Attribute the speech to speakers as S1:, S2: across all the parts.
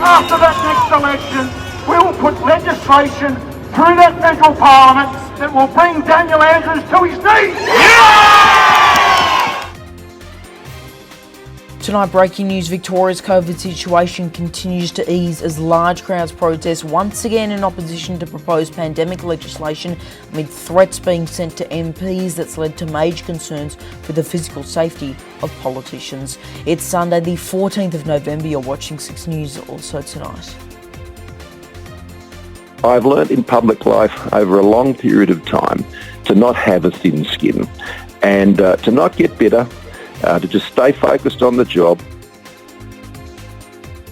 S1: after that next election, we will put legislation through that federal parliament that will bring Daniel Andrews to his knees.
S2: Tonight, breaking news, Victoria's COVID situation continues to ease as large crowds protest once again in opposition to proposed pandemic legislation amid threats being sent to MPs that's led to major concerns for the physical safety of politicians. It's Sunday the 14th of November. You're watching 6 News also tonight.
S3: I've learnt in public life over a long period of time to not have a thin skin and to not get bitter, to just stay focused on the job.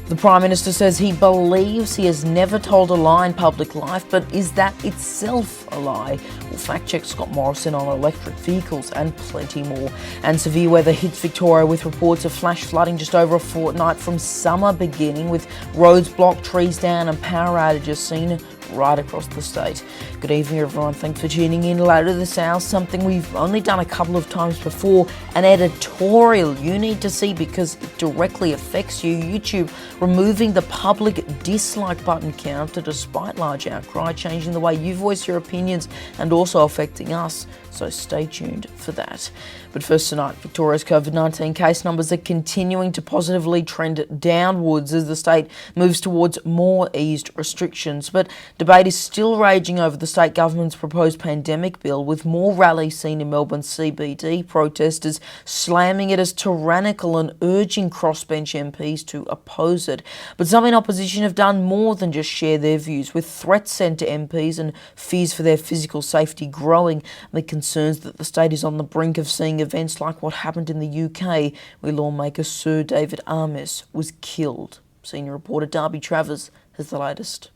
S2: The Prime Minister says he believes he has never told a lie in public life, but is that itself a lie? We'll fact check Scott Morrison on electric vehicles and plenty more. And severe weather hits Victoria with reports of flash flooding just over a fortnight from summer beginning, with roads blocked, trees down and power outages seen right across the state. Good evening, everyone. Thanks for tuning in. Later this hour, something we've only done a couple of times before, an editorial you need to see because it directly affects you. YouTube removing the public dislike button counter despite large outcry, changing the way you voice your opinions and also affecting us. So stay tuned for that. But first tonight, Victoria's COVID-19 case numbers are continuing to positively trend downwards as the state moves towards more eased restrictions. But debate is still raging over the state government's proposed pandemic bill, with more rallies seen in Melbourne CBD, protesters slamming it as tyrannical and urging crossbench MPs to oppose it. But some in opposition have done more than just share their views, with threats sent to MPs and fears for their physical safety growing amid concerns that the state is on the brink of seeing events like what happened in the UK, where lawmaker Sir David Amis was killed. Senior reporter Darby Travers has the latest.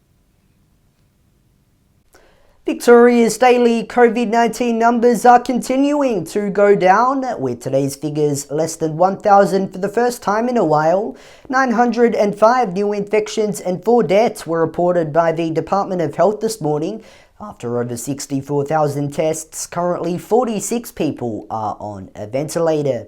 S4: Victoria's daily COVID-19 numbers are continuing to go down, with today's figures less than 1,000 for the first time in a while. 905 new infections and 4 deaths were reported by the Department of Health this morning. After over 64,000 tests, currently 46 people are on a ventilator.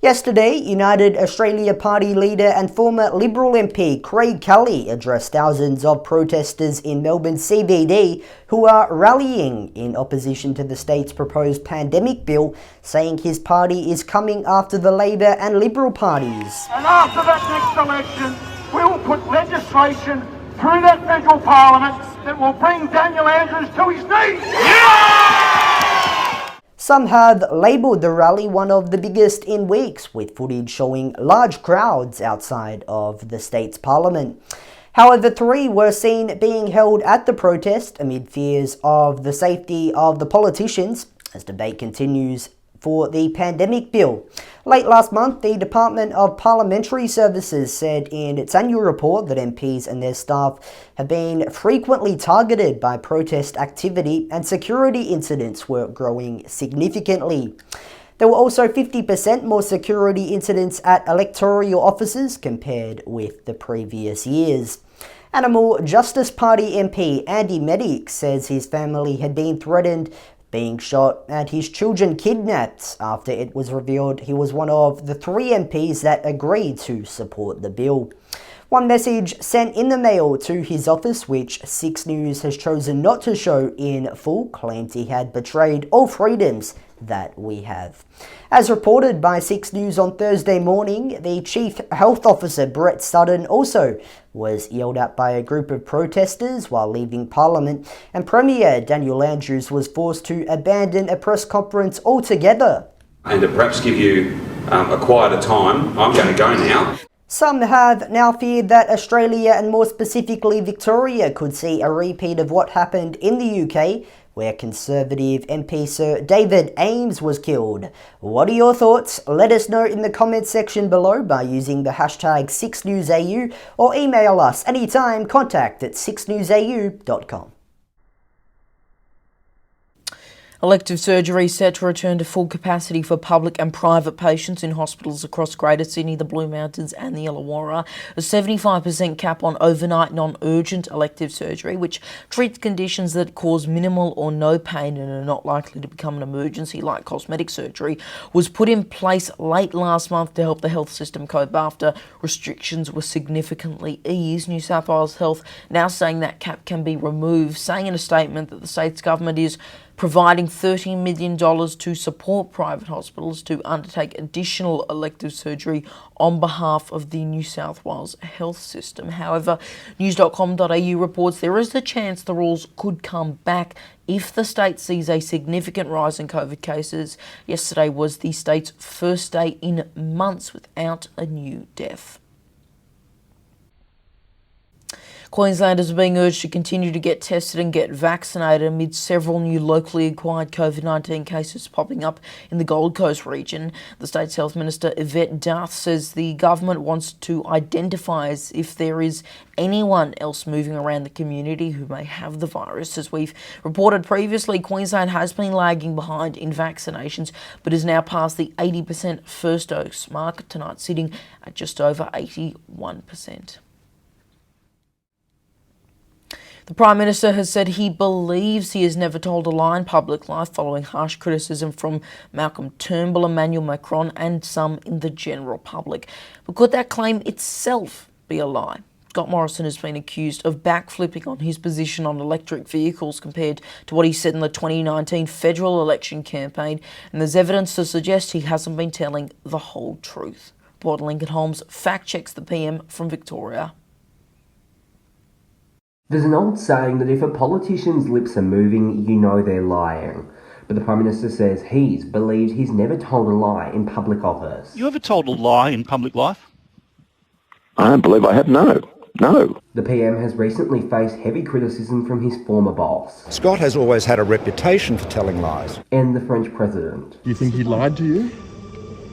S4: Yesterday, United Australia Party leader and former Liberal MP Craig Kelly addressed thousands of protesters in Melbourne CBD who are rallying in opposition to the state's proposed pandemic bill, saying his party is coming after the Labor and Liberal parties.
S1: And after that next election, we will put legislation through that federal parliament that will bring Daniel Andrews to his knees.
S4: Some have labelled the rally one of the biggest in weeks, with footage showing large crowds outside of the state's parliament. However, 3 were seen being held at the protest amid fears of the safety of the politicians as debate continues for the pandemic bill. Late last month, the Department of Parliamentary Services said in its annual report that MPs and their staff have been frequently targeted by protest activity and security incidents were growing significantly. There were also 50% more security incidents at electoral offices compared with the previous years. Animal Justice Party MP Andy Medic says his family had been threatened, being shot, and his children kidnapped after it was revealed he was one of the 3 MPs that agreed to support the bill. One message sent in the mail to his office, which 6 News has chosen not to show in full, claimed he had betrayed all freedoms that we have. As reported by 6 News on Thursday morning, the Chief Health Officer Brett Sutton also was yelled at by a group of protesters while leaving Parliament, and Premier Daniel Andrews was forced to abandon a press conference altogether.
S5: And to perhaps give you a quieter time, I'm going to go now.
S4: Some have now feared that Australia, and more specifically Victoria, could see a repeat of what happened in the UK, where Conservative MP Sir David Ames was killed. What are your thoughts? Let us know in the comments section below by using the hashtag 6newsau or email us anytime, contact@6newsau.com.
S2: Elective surgery set to return to full capacity for public and private patients in hospitals across Greater Sydney, the Blue Mountains and the Illawarra. A 75% cap on overnight non-urgent elective surgery, which treats conditions that cause minimal or no pain and are not likely to become an emergency like cosmetic surgery, was put in place late last month to help the health system cope after restrictions were significantly eased. New South Wales Health now saying that cap can be removed, saying in a statement that the state's government is providing $30 million to support private hospitals to undertake additional elective surgery on behalf of the New South Wales health system. However, news.com.au reports there is a chance the rules could come back if the state sees a significant rise in COVID cases. Yesterday was the state's first day in months without a new death. Queenslanders are being urged to continue to get tested and get vaccinated amid several new locally acquired COVID-19 cases popping up in the Gold Coast region. The state's Health Minister Yvette Darth says the government wants to identify as if there is anyone else moving around the community who may have the virus. As we've reported previously, Queensland has been lagging behind in vaccinations but is now past the 80% first dose mark tonight, sitting at just over 81%. The Prime Minister has said he believes he has never told a lie in public life following harsh criticism from Malcolm Turnbull, Emmanuel Macron and some in the general public. But could that claim itself be a lie? Scott Morrison has been accused of backflipping on his position on electric vehicles compared to what he said in the 2019 federal election campaign, and there's evidence to suggest he hasn't been telling the whole truth. Reporter Lincoln Holmes fact-checks the PM from Victoria.
S6: There's an old saying that if a politician's lips are moving, you know they're lying. But the Prime Minister says believes he's never told a lie in public office.
S7: You ever told a lie in public life?
S3: I don't believe I have, no.
S6: The PM has recently faced heavy criticism from his former boss.
S8: Scott has always had a reputation for telling lies.
S6: And the French president.
S9: Do you think he lied to you?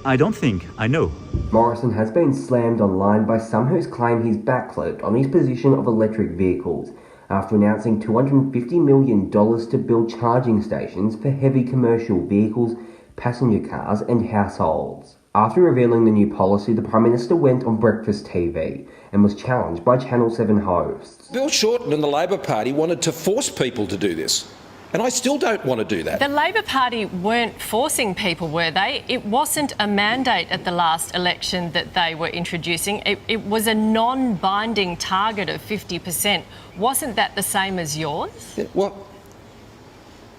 S10: I don't think. I know.
S6: Morrison has been slammed online by some whose claim he's backflipped on his position of electric vehicles after announcing $250 million to build charging stations for heavy commercial vehicles, passenger cars and households. After revealing the new policy, the Prime Minister went on Breakfast TV and was challenged by Channel 7 hosts.
S11: Bill Shorten and the Labor Party wanted to force people to do this. And I still don't want to do that.
S12: The Labor Party weren't forcing people, were they? It wasn't a mandate at the last election that they were introducing. It was a non-binding target of 50%. Wasn't that the same as yours?
S11: Yeah, well,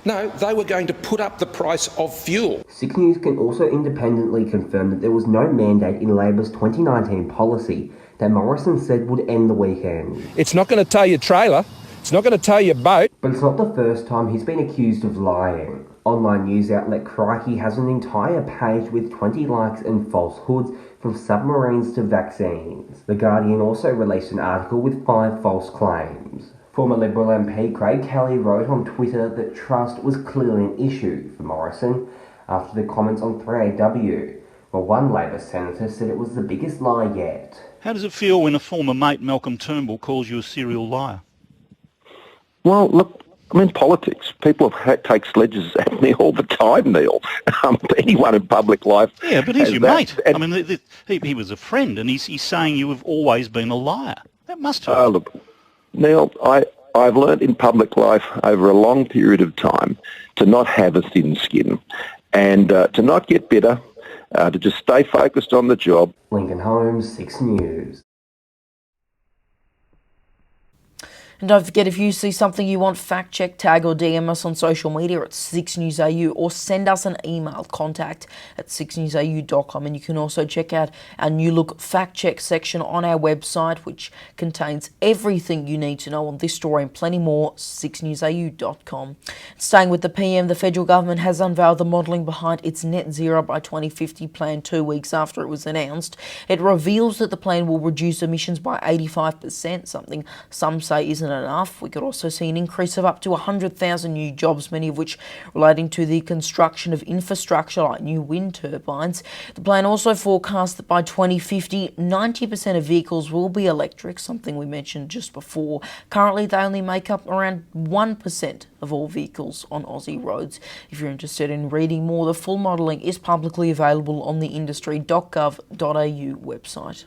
S11: no, they were going to put up the price of fuel.
S6: 6 News can also independently confirm that there was no mandate in Labor's 2019 policy that Morrison said would end the weekend.
S11: It's not going to tow your trailer. It's not going to tow your boat.
S6: But it's not the first time he's been accused of lying. Online news outlet Crikey has an entire page with 20 likes and falsehoods from submarines to vaccines. The Guardian also released an article with 5 false claims. Former Liberal MP Craig Kelly wrote on Twitter that trust was clearly an issue for Morrison after the comments on 3AW, while one Labor senator said it was the biggest lie yet.
S7: How does it feel when a former mate, Malcolm Turnbull, calls you a serial liar?
S3: Well, look, I'm in politics. People take sledges at me all the time, Neil. Anyone in public life.
S7: Yeah, but he's your
S3: that.
S7: mate. I mean, he was a friend, and he's saying you have always been a liar. That must hurt.
S3: Look, Neil, I've learned in public life over a long period of time to not have a thin skin and to not get bitter, to just stay focused on the job.
S6: Lincoln Holmes, 6 News.
S2: And don't forget, if you see something you want fact-check, tag or DM us on social media at 6newsau or send us an email, contact@6newsau.com. And you can also check out our new look fact-check section on our website, which contains everything you need to know on this story and plenty more, 6newsau.com. Staying with the PM, the federal government has unveiled the modelling behind its net zero by 2050 plan 2 weeks after it was announced. It reveals that the plan will reduce emissions by 85%, something some say isn't enough, we could also see an increase of up to 100,000 new jobs, many of which relating to the construction of infrastructure like new wind turbines. The plan also forecasts that by 2050, 90% of vehicles will be electric, something we mentioned just before. Currently, they only make up around 1% of all vehicles on Aussie roads. If you're interested in reading more, the full modelling is publicly available on the industry.gov.au website.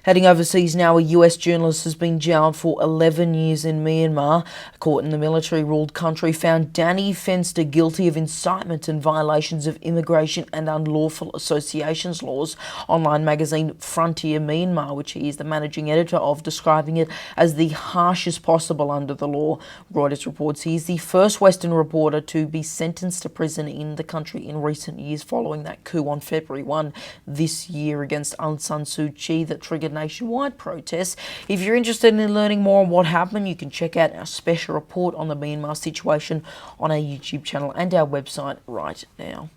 S2: Heading overseas now, a US journalist has been jailed for 11 years in Myanmar. A court in the military-ruled country found Danny Fenster guilty of incitement and violations of immigration and unlawful associations laws. Online magazine Frontier Myanmar, which he is the managing editor of, describing it as the harshest possible under the law. Reuters reports he is the first Western reporter to be sentenced to prison in the country in recent years, following that coup on February 1 this year against Aung San Suu Kyi that triggered nationwide protests. If you're interested in learning more on what happened, you can check out our special report on the Myanmar situation on our YouTube channel and our website right now.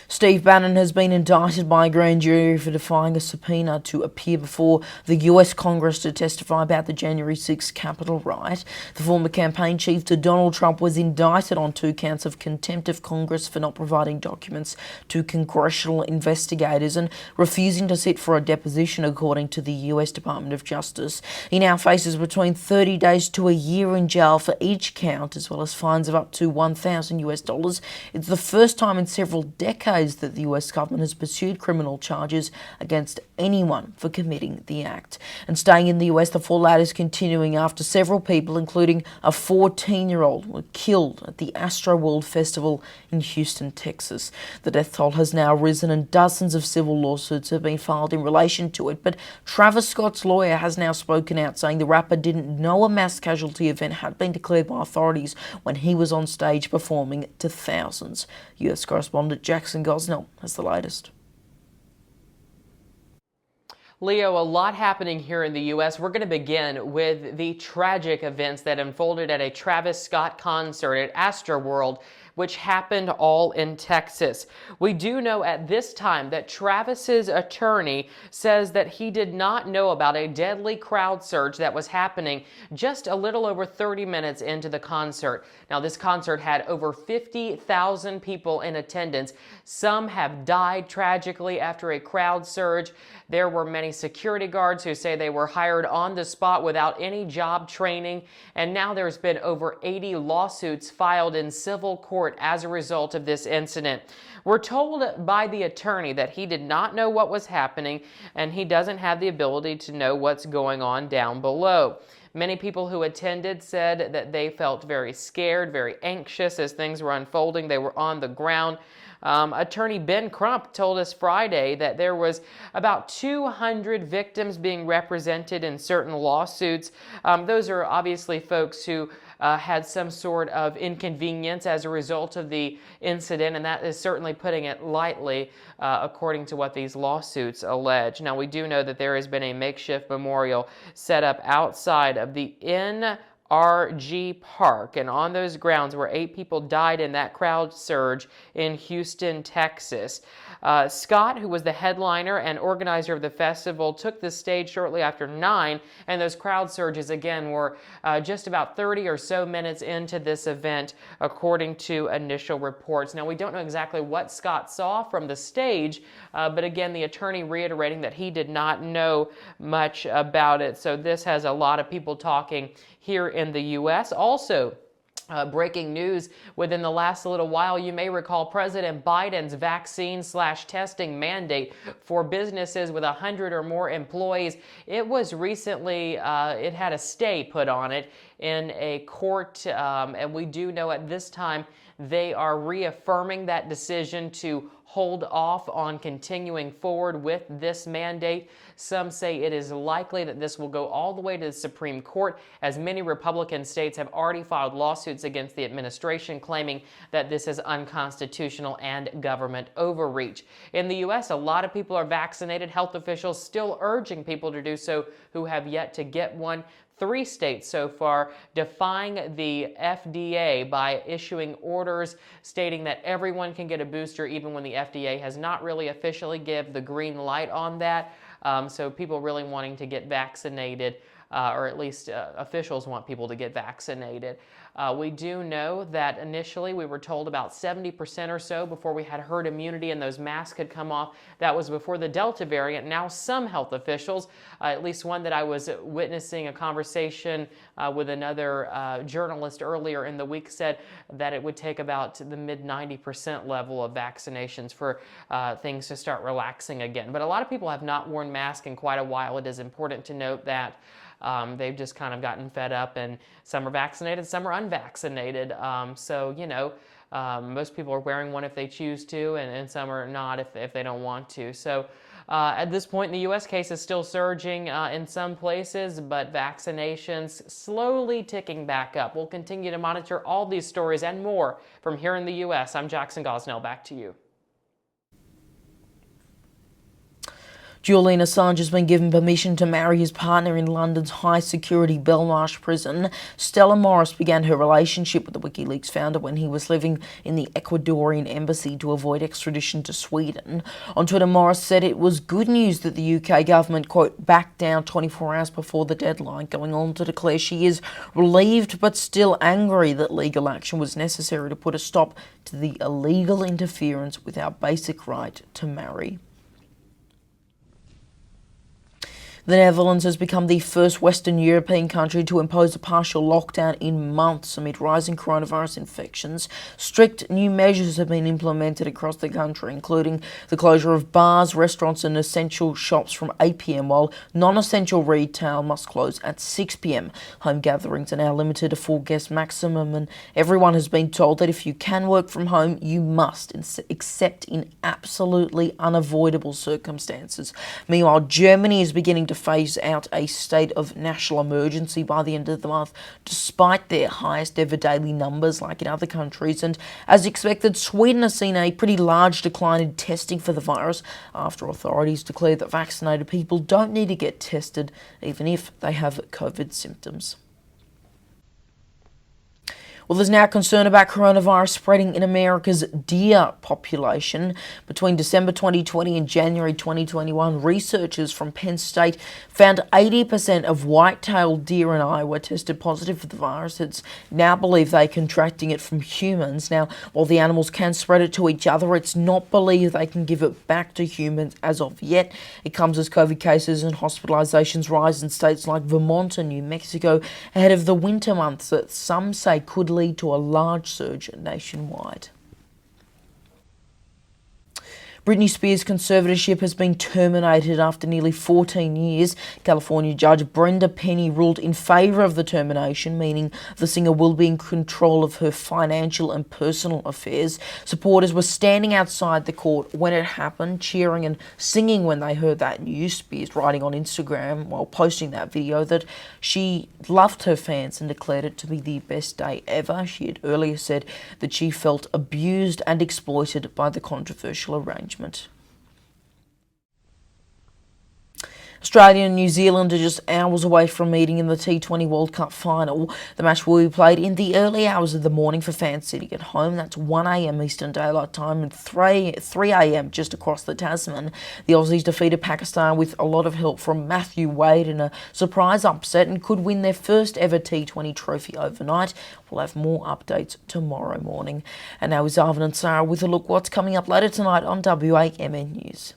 S2: Steve Bannon has been indicted by a grand jury for defying a subpoena to appear before the US Congress to testify about the January 6 Capitol riot. The former campaign chief to Donald Trump was indicted on 2 counts of contempt of Congress for not providing documents to congressional investigators and refusing to sit for a deposition, according to the US Department of Justice. He now faces between 30 days to a year in jail for each count, as well as fines of up to $1,000. It's the first time in several decades that the US government has pursued criminal charges against anyone for committing the act. And staying in the US, the fallout is continuing after several people, including a 14-year-old, were killed at the Astroworld Festival in Houston, Texas. The death toll has now risen and dozens of civil lawsuits have been filed in relation to it, but Travis Scott's lawyer has now spoken out, saying the rapper didn't know a mass casualty event had been declared by authorities when he was on stage performing to thousands. US correspondent Jackson Gosnell has the latest.
S9: Leo, a lot happening here in the U.S. We're going to begin with the tragic events that unfolded at a Travis Scott concert at Astroworld, which happened all in Texas. We do know at this time that Travis's attorney says that he did not know about a deadly crowd surge that was happening just a little over 30 minutes into the concert. Now, this concert had over 50,000 people in attendance. Some have died tragically after a crowd surge. There were many security guards who say they were hired on the spot without any job training. And now there's been over 80 lawsuits filed in civil court as a result of this incident. We're told by the attorney that he did not know what was happening and he doesn't have the ability to know what's going on down below. Many people who attended said that they felt very scared, very anxious as things were unfolding. They were on the ground. Attorney Ben Crump told us Friday that there was about 200 victims being represented in certain lawsuits. Those are obviously folks who had some sort of inconvenience as a result of the incident, and that is certainly putting it lightly, according to what these lawsuits allege. Now, we do know that there has been a makeshift memorial set up outside of the NRG Park, and on those grounds where 8 people died in that crowd surge in Houston, Texas. Scott, who was the headliner and organizer of the festival, took the stage shortly after 9, and those crowd surges again were just about 30 or so minutes into this event, according to initial reports. Now, we don't know exactly what Scott saw from the stage, but again, the attorney reiterating that he did not know much about it. So this has a lot of people talking here in the U.S. Also, breaking news within the last little while, you may recall President Biden's vaccine/testing mandate for businesses with 100 or more employees. It was recently, it had a stay put on it in a court, and we do know at this time they are reaffirming that decision to hold off on continuing forward with this mandate. Some say it is likely that this will go all the way to the Supreme Court, as many Republican states have already filed lawsuits against the administration claiming that this is unconstitutional and government overreach. In the U.S., a lot of people are vaccinated. Health officials still urging people to do so who have yet to get one. 3 states so far defying the FDA by issuing orders stating that everyone can get a booster even when the FDA has not really officially given the green light on that. So people really wanting to get vaccinated, or at least officials want people to get vaccinated. We do know that initially we were told about 70% or so before we had herd immunity and those masks could come off. That was before the Delta variant. Now some health officials, at least one that I was witnessing a conversation with another journalist earlier in the week, said that it would take about the mid 90% level of vaccinations for things to start relaxing again. But a lot of people have not worn masks in quite a while. It is important to note that they've just kind of gotten fed up, and some are vaccinated, some are unvaccinated. So, you know, most people are wearing one if they choose to, and some are not if they don't want to. So at this point in the U.S., cases still surging in some places, but vaccinations slowly ticking back up. We'll continue to monitor all these stories and more from here in the U.S. I'm Jackson Gosnell. Back to you.
S2: Julian Assange has been given permission to marry his partner in London's high-security Belmarsh prison. Stella Morris began her relationship with the WikiLeaks founder when he was living in the Ecuadorian embassy to avoid extradition to Sweden. On Twitter, Morris said it was good news that the UK government, quote, backed down 24 hours before the deadline, going on to declare she is relieved but still angry that legal action was necessary to put a stop to the illegal interference with our basic right to marry. The Netherlands has become the first Western European country to impose a partial lockdown in months amid rising coronavirus infections. Strict new measures have been implemented across the country, including the closure of bars, restaurants and essential shops from 8 p.m, while non-essential retail must close at 6 p.m. Home gatherings are now limited to 4 guest maximum, and everyone has been told that if you can work from home, you must, except in absolutely unavoidable circumstances. Meanwhile, Germany is beginning to phase out a state of national emergency by the end of the month, despite their highest ever daily numbers like in other countries. And as expected, Sweden has seen a pretty large decline in testing for the virus after authorities declared that vaccinated people don't need to get tested even if they have COVID symptoms. Well, there's now concern about coronavirus spreading in America's deer population. Between December 2020 and January 2021, researchers from Penn State found 80% of white-tailed deer in Iowa tested positive for the virus. It's now believed they're contracting it from humans. Now, while the animals can spread it to each other, it's not believed they can give it back to humans as of yet. It comes as COVID cases and hospitalizations rise in states like Vermont and New Mexico ahead of the winter months that some say could lead to a large surge nationwide. Britney Spears' conservatorship has been terminated after nearly 14 years. California Judge Brenda Penny ruled in favour of the termination, meaning the singer will be in control of her financial and personal affairs. Supporters were standing outside the court when it happened, cheering and singing when they heard that news. Spears writing on Instagram while posting that video that she loved her fans and declared it to be the best day ever. She had earlier said that she felt abused and exploited by the controversial arrangement. Australia and New Zealand are just hours away from meeting in the T20 World Cup final. The match will be played in the early hours of the morning for fans sitting at home. That's 1 a.m. Eastern Daylight Time and 3 a.m. just across the Tasman. The Aussies defeated Pakistan with a lot of help from Matthew Wade in a surprise upset and could win their first ever T20 trophy overnight. We'll have more updates tomorrow morning. And now is Arvin and Sarah with a look what's coming up later tonight on WAMN News.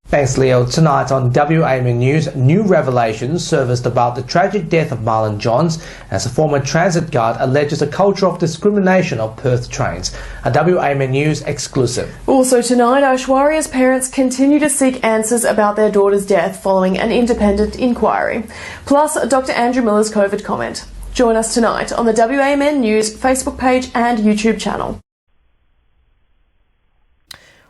S13: Thanks, Leo. Tonight on WAMN News, new revelations surfaced about the tragic death of Marlon Johns as a former transit guard alleges a culture of discrimination on Perth trains. A WAMN News exclusive.
S14: Also tonight, Aishwarya's parents continue to seek answers about their daughter's death following an independent inquiry. Plus, Dr. Andrew Miller's COVID comment. Join us tonight on the WAMN News Facebook page and YouTube channel.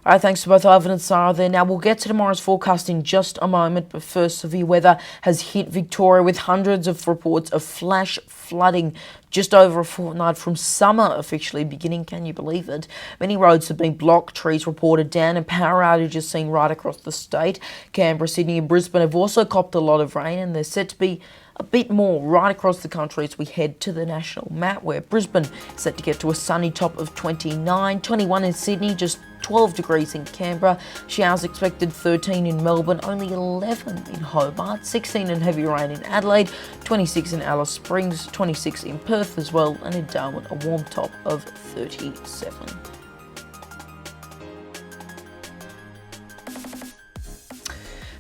S2: All right, thanks to both Ivan and Sarah there. Now, we'll get to tomorrow's forecast in just a moment, but first, severe weather has hit Victoria with hundreds of reports of flash flooding just over a fortnight from summer officially beginning. Can you believe it? Many roads have been blocked, trees reported down, and power outages seen right across the state. Canberra, Sydney and Brisbane have also copped a lot of rain, and there's set to be a bit more right across the country as we head to the national map, where Brisbane is set to get to a sunny top of 29, 21 in Sydney, just 12 degrees in Canberra, showers expected 13 in Melbourne, only 11 in Hobart, 16 in heavy rain in Adelaide, 26 in Alice Springs, 26 in Perth as well, and in Darwin a warm top of 37.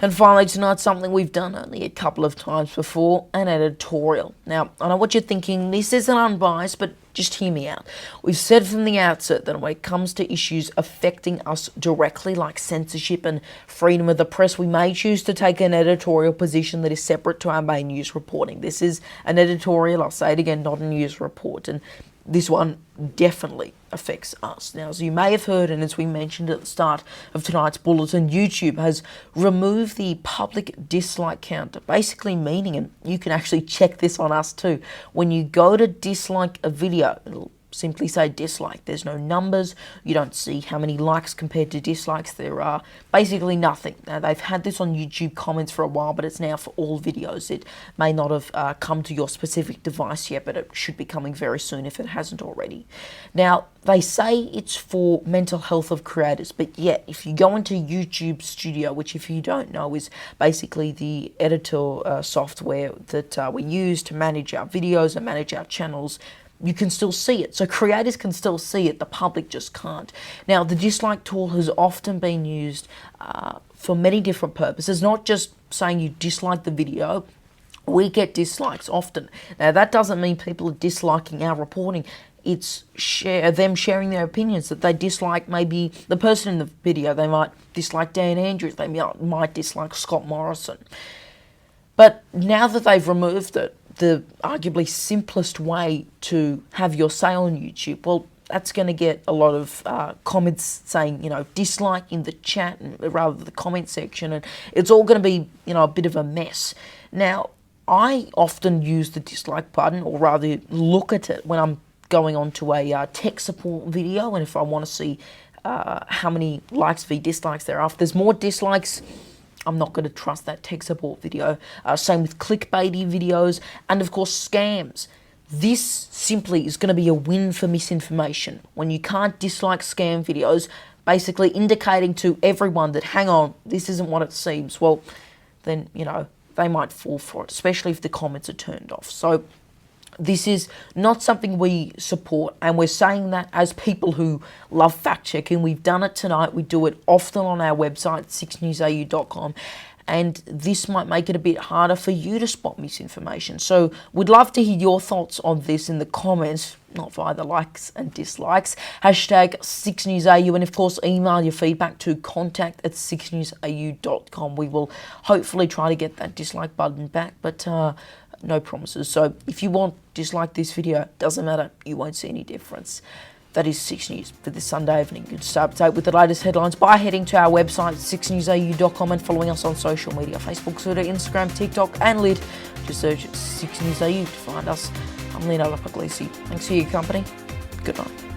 S2: And finally tonight, something we've done only a couple of times before, an editorial. Now, I know what you're thinking, this isn't unbiased, but just hear me out. We've said from the outset that when it comes to issues affecting us directly, like censorship and freedom of the press, we may choose to take an editorial position that is separate to our main news reporting. This is an editorial, I'll say it again, not a news report, and this one definitely affects us. Now, as you may have heard, and as we mentioned at the start of tonight's bulletin, YouTube has removed the public dislike counter, basically meaning, and you can actually check this on us too, when you go to dislike a video, it'll simply say dislike. There's no numbers, you don't see how many likes compared to dislikes there are, basically nothing. Now, they've had this on YouTube comments for a while, but it's now for all videos. It may not have come to your specific device yet, but it should be coming very soon if it hasn't already. Now, they say it's for mental health of creators, but yet if you go into YouTube Studio, which if you don't know is basically the editor software that we use to manage our videos and manage our channels, you can still see it. So creators can still see it, the public just can't. Now, the dislike tool has often been used for many different purposes, not just saying you dislike the video. We get dislikes often. Now, that doesn't mean people are disliking our reporting. It's them sharing their opinions, that they dislike maybe the person in the video. They might dislike Dan Andrews. They might dislike Scott Morrison. But now that they've removed it, the arguably simplest way to have your say on YouTube, well, that's going to get a lot of comments saying, you know, dislike in the chat and rather than the comment section, and it's all going to be, you know, a bit of a mess. Now, I often use the dislike button, or rather look at it when I'm going on to a tech support video, and if I want to see how many likes v dislikes there are. If there's more dislikes, I'm not going to trust that tech support video. Same with clickbaity videos and, of course, scams. This simply is going to be a win for misinformation. When you can't dislike scam videos, basically indicating to everyone that, hang on, this isn't what it seems, well, then, you know, they might fall for it, especially if the comments are turned off. So this is not something we support, and we're saying that as people who love fact-checking. We've done it tonight. We do it often on our website, 6newsau.com, and this might make it a bit harder for you to spot misinformation. So we'd love to hear your thoughts on this in the comments, not via the likes and dislikes. Hashtag 6newsau, and of course email your feedback to contact@6newsau.com. We will hopefully try to get that dislike button back, but no promises. So if you want dislike this video, doesn't matter, you won't see any difference. That is 6 News for this Sunday evening. Good to stay up to date with the latest headlines by heading to our website 6newsau.com and following us on social media, Facebook, Twitter, Instagram, TikTok and Lid. Just search 6 News AU to find us. I'm Leonardo Puglisi. Thanks for your company. Good night.